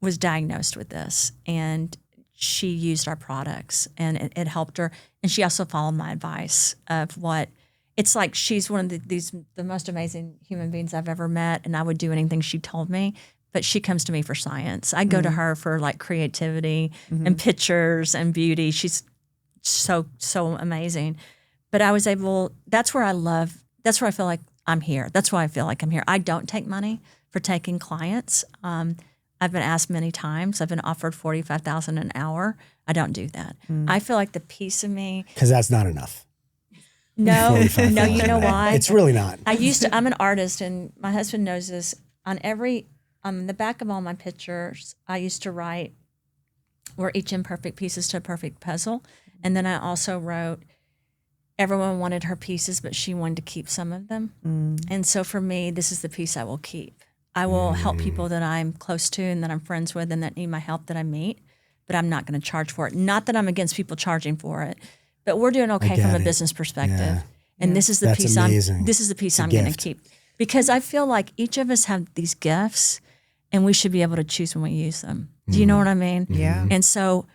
was diagnosed with this. And she used our products and it helped her. And she also followed my advice of what, it's like she's one of the most amazing human beings I've ever met, and I would do anything she told me. But she comes to me for science. I go to her for like creativity and pictures and beauty. She's so amazing. But I was able. That's where I feel like I'm here. That's why I feel like I'm here. I don't take money for taking clients. I've been asked many times. I've been offered $45,000 an hour. I don't do that. I feel like the piece of me, because that's not enough. No, you know why? It's really not. I'm an artist, and my husband knows this. On the back of all my pictures, I used to write, "We're each imperfect pieces to a perfect puzzle." And then I also wrote, "Everyone wanted her pieces, but she wanted to keep some of them." And so for me, this is the piece I will keep. I will help people that I'm close to and that I'm friends with and that need my help that I meet, but I'm not going to charge for it. Not that I'm against people charging for it. But we're doing okay from a business perspective. Yeah. And this is the piece I'm going to keep. Because I feel like each of us have these gifts and we should be able to choose when we use them. Do you know what I mean? Yeah. And so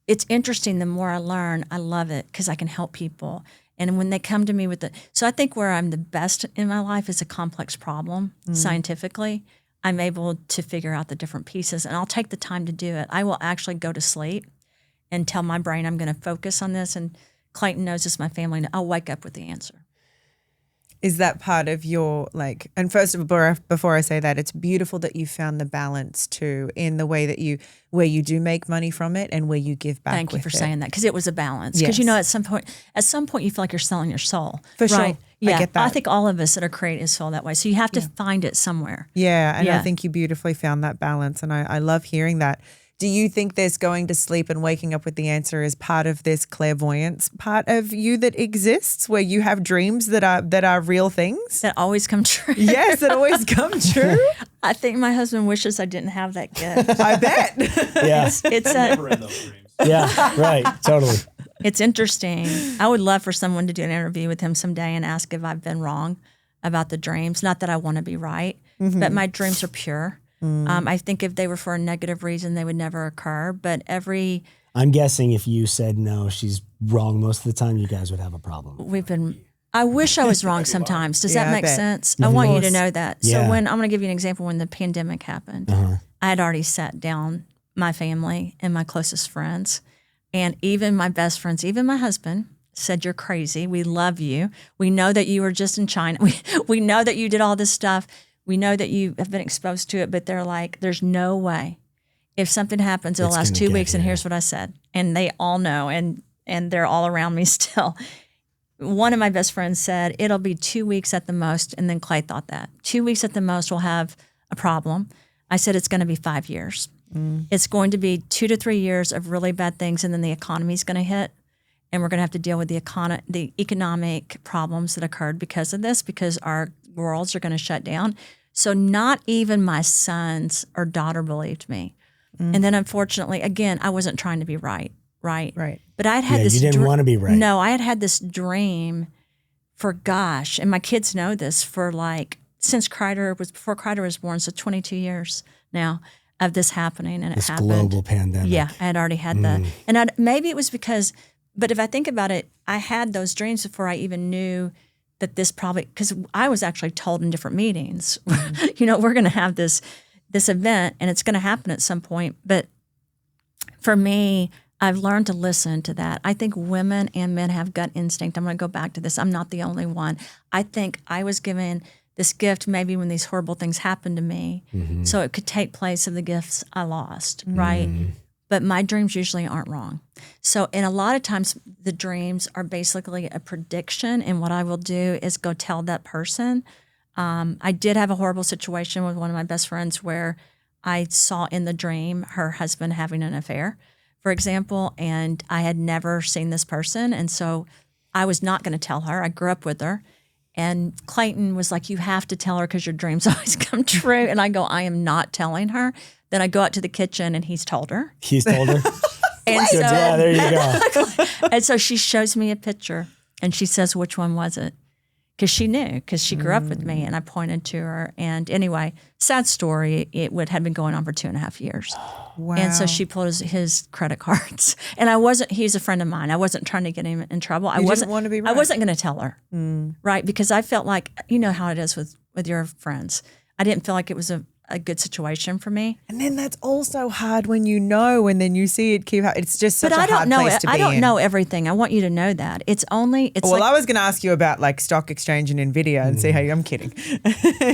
it's interesting. The more I learn, I love it because I can help people. And when they come to me so I think where I'm the best in my life is a complex problem scientifically. I'm able to figure out the different pieces and I'll take the time to do it. I will actually go to sleep and tell my brain I'm going to focus on this, and Clayton knows this, my family, I'll wake up with the answer. Is that part of your, like, and first of all, before I say that, it's beautiful that you found the balance too in the way that where you do make money from it and where you give back. Thank you for saying that, because it was a balance. Because at some point you feel like you're selling your soul. For right? sure. Yeah. I get that. I think all of us that are creatives feel that way. So you have to find it somewhere. Yeah. And I think you beautifully found that balance. And I love hearing that. Do you think there's going to sleep and waking up with the answer is part of this clairvoyance part of you that exists, where you have dreams that are real things? That always come true. Yes, that always come true. I think my husband wishes I didn't have that gift. I bet. Yeah. It's Never in those dreams. Yeah, right. Totally. It's interesting. I would love for someone to do an interview with him someday and ask if I've been wrong about the dreams. Not that I want to be right, but my dreams are pure. I think if they were for a negative reason, they would never occur. But I'm guessing if you said no, she's wrong most of the time, you guys would have a problem. I wish I was wrong sometimes. Does that make sense? I want you to know that. Yeah. So I'm going to give you an example. When the pandemic happened, I had already sat down my family and my closest friends, and even my best friends, even my husband, said, "You're crazy. We love you. We know that you were just in China. We know that you did all this stuff. We know that you have been exposed to it," but they're like, "There's no way. If something happens in the last 2 weeks," and here's what I said, and they all know, and they're all around me still. One of my best friends said, "It'll be 2 weeks at the most," and then Clay thought that. 2 weeks at the most, we'll have a problem. I said, it's going to be 5 years. It's going to be 2 to 3 years of really bad things, and then the economy's going to hit, and we're going to have to deal with the economic problems that occurred because of this, because our worlds are going to shut down. So not even my sons or daughter believed me. And then unfortunately, again, I wasn't trying to be right. But I'd had this. You didn't want to be right. No, I had this dream for and my kids know this, for since before Kreider was born, so 22 years now of this happening, and it happened. This global pandemic. Yeah, I had already had that, and maybe it was because. But if I think about it, I had those dreams before I even knew that this because I was actually told in different meetings, we're going to have this event and it's going to happen at some point. But for me, I've learned to listen to that. I think women and men have gut instinct. I'm going to go back to this. I'm not the only one. I think I was given this gift maybe when these horrible things happened to me, so it could take place of the gifts I lost, right? But my dreams usually aren't wrong. So, and a lot of times the dreams are basically a prediction, and what I will do is go tell that person. I did have a horrible situation with one of my best friends where I saw in the dream her husband having an affair, for example, and I had never seen this person, and so I was not going to tell her. I grew up with her. And Clayton was like, "You have to tell her because your dreams always come true." And I go, "I am not telling her." Then I go out to the kitchen and he's told her. He's told her? And so, yeah, there you go. And so she shows me a picture and she says, "Which one was it?" Because she knew, because she grew up with me, and I pointed to her. And anyway, sad story, had been going on for 2.5 years. Wow. And so she pulled his credit cards. And he's a friend of mine. I wasn't trying to get him in trouble. I wasn't want to be right. I wasn't going to tell her, right? Because I felt like, you know how it is with your friends. I didn't feel like it was a good situation for me. And then that's also hard when you know, and then you see it keep happening. It's just such a hard place to be in. I don't know everything. I want you to know that. I was going to ask you about stock exchange and NVIDIA and see how I'm kidding.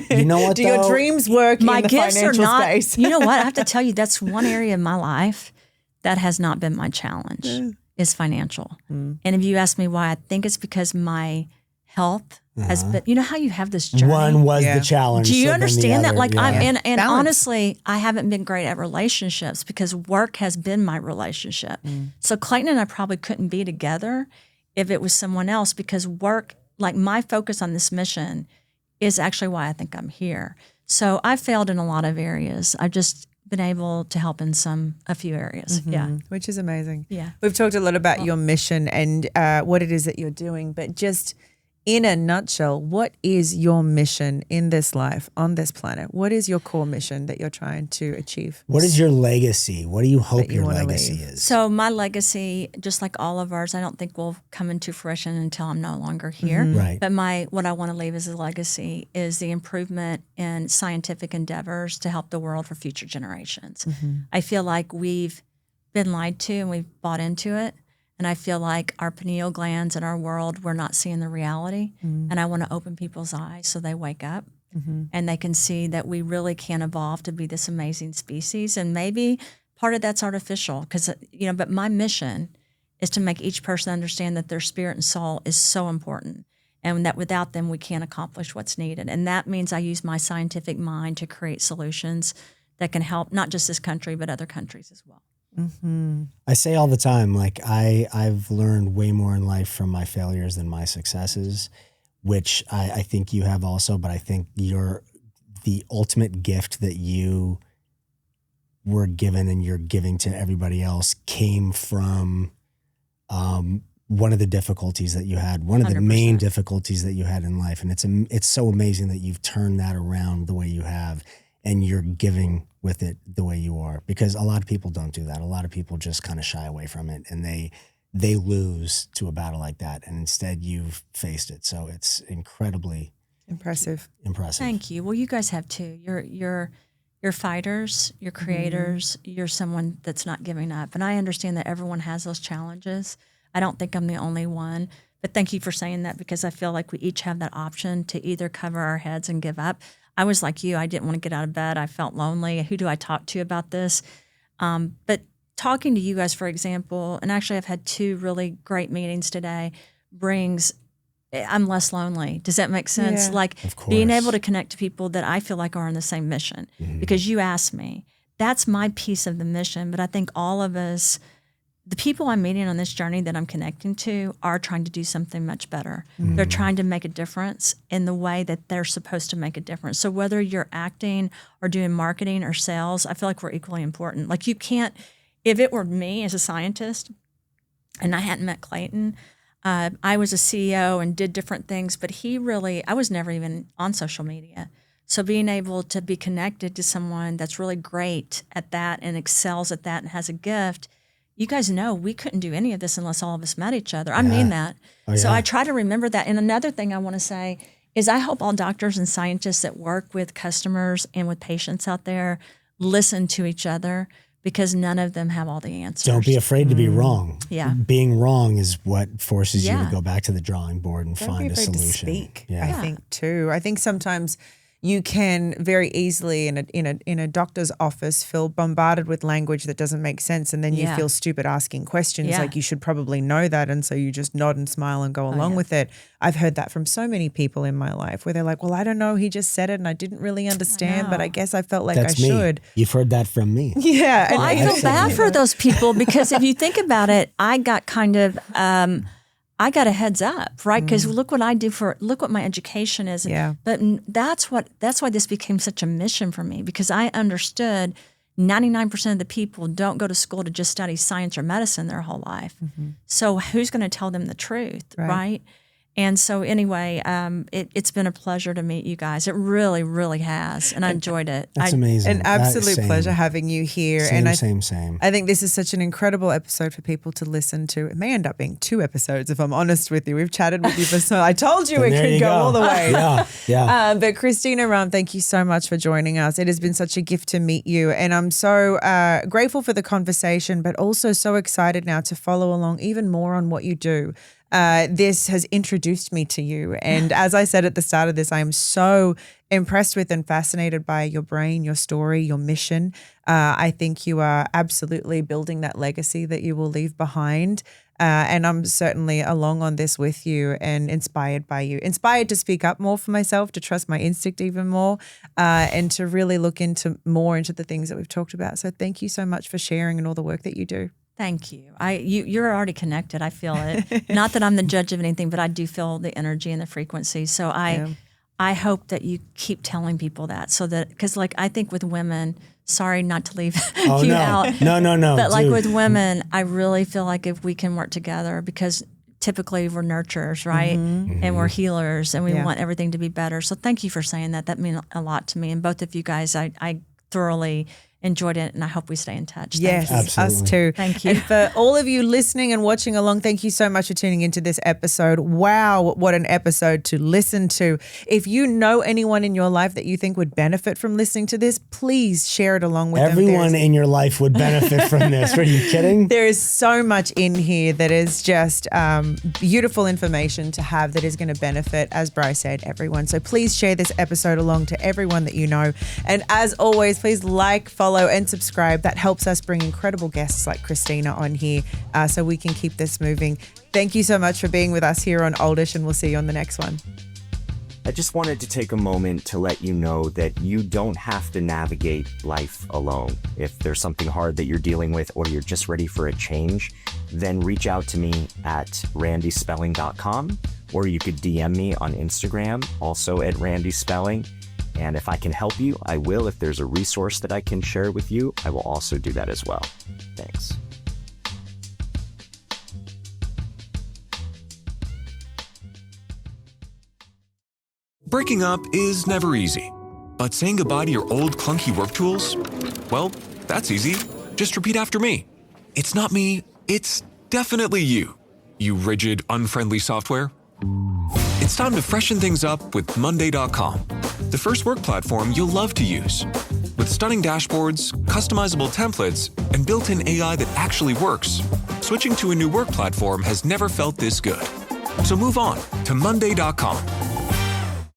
You know what, Do your dreams work in the financial space? You know what? I have to tell you, that's one area of my life that has not been my challenge, is financial. And if you ask me why, I think it's because my health has been, you know how you have this journey? One was the challenge. Do you understand that? And Balance. honestly, I haven't been great at relationships because work has been my relationship. So Clayton and I probably couldn't be together if it was someone else, because work, my focus on this mission is actually why I think I'm here. So I failed in a lot of areas. I've just been able to help in a few areas. Yeah. Which is amazing. Yeah. We've talked a lot about your mission and what it is that you're doing, but just in a nutshell, what is your mission in this life, on this planet? What is your core mission that you're trying to achieve? What is your legacy? What do you hope your legacy is? So my legacy, just like all of ours, I don't think will come into fruition until I'm no longer here. Right. But what I want to leave as a legacy is the improvement in scientific endeavors to help the world for future generations. I feel like we've been lied to and we've bought into it. And I feel like our pineal glands in our world, we're not seeing the reality. And I want to open people's eyes so they wake up and they can see that we really can evolve to be this amazing species. And maybe part of that's artificial but my mission is to make each person understand that their spirit and soul is so important, and that without them, we can't accomplish what's needed. And that means I use my scientific mind to create solutions that can help not just this country, but other countries as well. I say all the time, I've learned way more in life from my failures than my successes, which I think you have also, but I think the ultimate gift that you were given and you're giving to everybody else came from one of the difficulties that you had, one of the 100%. Main difficulties that you had in life. And it's so amazing that you've turned that around the way you have. and you're giving with it the way you are, because a lot of people don't do that. A lot of people just kind of shy away from it, and they lose to a battle like that. And instead you've faced it. So it's incredibly impressive. Thank you. Well, you guys have too. You're fighters, you're creators, you're someone that's not giving up. And I understand that everyone has those challenges. I don't think I'm the only one. But thank you for saying that, because I feel like we each have that option to either cover our heads and give up. I was like you. I didn't want to get out of bed. I felt lonely. Who do I talk to about this? But talking to you guys, for example, and actually I've had 2 really great meetings today, I'm less lonely. Does that make sense? Yeah. Like being able to connect to people that I feel like are on the same mission, because you asked me. That's my piece of the mission. But I think all of us, the people I'm meeting on this journey that I'm connecting to, are trying to do something much better. They're trying to make a difference in the way that they're supposed to make a difference. So whether you're acting or doing marketing or sales, I feel like we're equally important. Like you can't, if it were me as a scientist and I hadn't met Clayton, I was a CEO and did different things, but I was never even on social media. So being able to be connected to someone that's really great at that and excels at that and has a gift, you guys know we couldn't do any of this unless all of us met each other. I mean that. So I try to remember that. And another thing I want to say is I hope all doctors and scientists that work with customers and with patients out there listen to each other, because none of them have all the answers. Don't be afraid to be wrong. Yeah. Being wrong is what forces you to go back to the drawing board and find a solution. To speak, I think too. I think sometimes you can very easily in a doctor's office feel bombarded with language that doesn't make sense, and then you feel stupid asking questions like you should probably know that, and so you just nod and smile and go along with it. I've heard that from so many people in my life where they're like, well, I don't know, he just said it and I didn't really understand, but I guess I felt like That's I should. You've heard that from me. Yeah. Well, I feel bad for those people, because if you think about it, I got kind of I got a heads up, right? Because look what my education is. Yeah. But that's why this became such a mission for me, because I understood 99% of the people don't go to school to just study science or medicine their whole life. So who's going to tell them the truth, right? And so anyway, it's been a pleasure to meet you guys. It really, really has. And I enjoyed it. That's amazing. An absolute pleasure having you here. Same. I think this is such an incredible episode for people to listen to. It may end up being 2 episodes, if I'm honest with you. We've chatted with you for so I told you it could go all the way. Yeah. But Christina Rahm, thank you so much for joining us. It has been such a gift to meet you. And I'm so grateful for the conversation, but also so excited now to follow along even more on what you do. This has introduced me to you. And as I said at the start of this, I am so impressed with and fascinated by your brain, your story, your mission. I think you are absolutely building that legacy that you will leave behind. And I'm certainly along on this with you and inspired by you. Inspired to speak up more for myself, to trust my instinct even more, and to really look into the things that we've talked about. So thank you so much for sharing and all the work that you do. Thank you. You're already connected. I feel it. Not that I'm the judge of anything, but I do feel the energy and the frequency. So I hope that you keep telling people that, so that, because like I think with women, sorry not to leave you out. No. But like with women, I really feel like if we can work together, because typically we're nurturers, right? And we're healers, and we want everything to be better. So thank you for saying that. That means a lot to me. And both of you guys, I thoroughly enjoyed it, and I hope we stay in touch. Yes, absolutely. Us too. Thank you. And for all of you listening and watching along, thank you so much for tuning into this episode. Wow, what an episode to listen to. If you know anyone in your life that you think would benefit from listening to this, please share it along with them. Everyone in your life would benefit from this. Are you kidding? There is so much in here that is just beautiful information to have that is going to benefit, as Bryce said, everyone. So please share this episode along to everyone that you know. And as always, please like, follow, and subscribe. That helps us bring incredible guests like Christina on here, so we can keep this moving. Thank you so much for being with us here on Oldish, and we'll see you on the next one. I just wanted to take a moment to let you know that you don't have to navigate life alone. If there's something hard that you're dealing with, or you're just ready for a change, then reach out to me at randyspelling.com, or you could DM me on Instagram, also at randyspelling. And if I can help you, I will. If there's a resource that I can share with you, I will also do that as well. Thanks. Breaking up is never easy. But saying goodbye to your old clunky work tools? Well, that's easy. Just repeat after me. It's not me, it's definitely you. You rigid, unfriendly software. It's time to freshen things up with Monday.com, the first work platform you'll love to use. With stunning dashboards, customizable templates, and built-in AI that actually works, switching to a new work platform has never felt this good. So move on to Monday.com.